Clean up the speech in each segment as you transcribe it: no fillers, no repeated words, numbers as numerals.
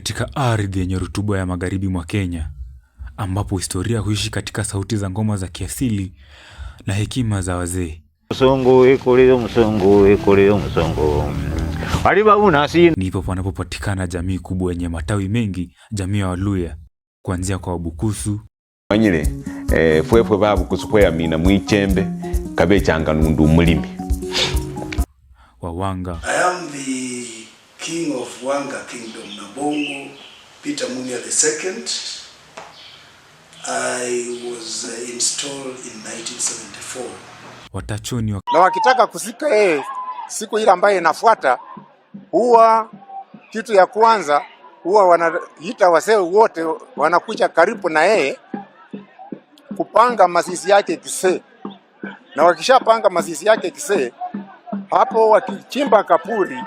katika ardhi yenye rutuba ya magharibi mwa Kenya, ambapo historia huishi katika sauti za ngoma za kiasili na hekima za wazee. Msongo ekoleo msongo ekoleo msongo. Aliba unasi Ndipo panapopatikana jamii kubwa yenye matawi mengi, jamii ya Waluya, kuanzia kwa Wabukusu, Manyile fwefwe babukusu kwa mina mwichembe kabechanga nundu mulimi. Wawanga. I am the king of Wanga Kingdom, Nabongo, Peter Munya II. I was installed in 1974. Watachoni na wakitaka kusika yeye siku ile ambayo inafuata, huwa kitu ya kwanza huwa wanaita wasee wote wanakuja karibu na yeye kupanga mazishi yake Kisee, na wakishapanga mazishi yake Kisee, hapo wakichimba kapuri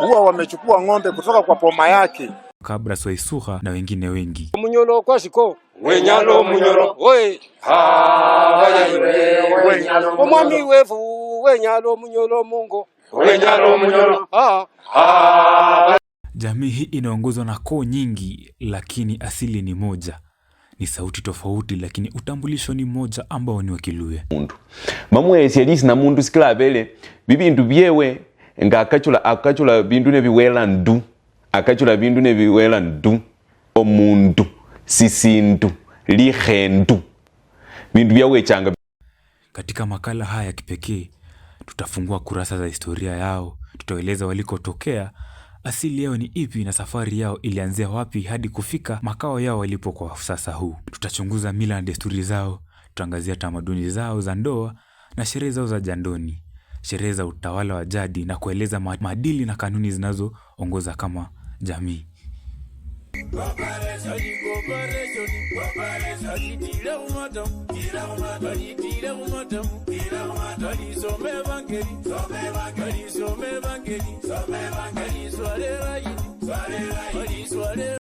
huwa wamechukua ng'ombe kutoka kwa poma yake. Kabra Swaisuha na wengine wengi. Munyolo kwa shiko wenyalo munyolo we wenyalo omwami wefu wenyalo munyolo mungo wenyalo munyolo Jamii hii inaongozwa na koo nyingi, lakini asili ni moja. Ni sauti tofauti, lakini utambulisho ni moja, ambao ni wa Kiluya. Mamwesi alisi na mundu sikila bele bibindu byewe nga akachula bindu nebiwela ndu, akachula bindu nebiwela ndu, omundu sisindu lihendu bindu byawe changa. Katika makala haya ya kipekee, tutafungua kurasa za historia yao, tutaeleza walikotokea, asili yao ni ipi, na safari yao ilianzia wapi hadi kufika makao yao walipo kwa sasa huu. Tutachunguza mila na desturi zao, tutaangazia tamaduni zao za ndoa na sherehe zao za jandoni, sherehe za utawala wa jadi, na kueleza maadili na kanuni zinazoongoza kama jamii.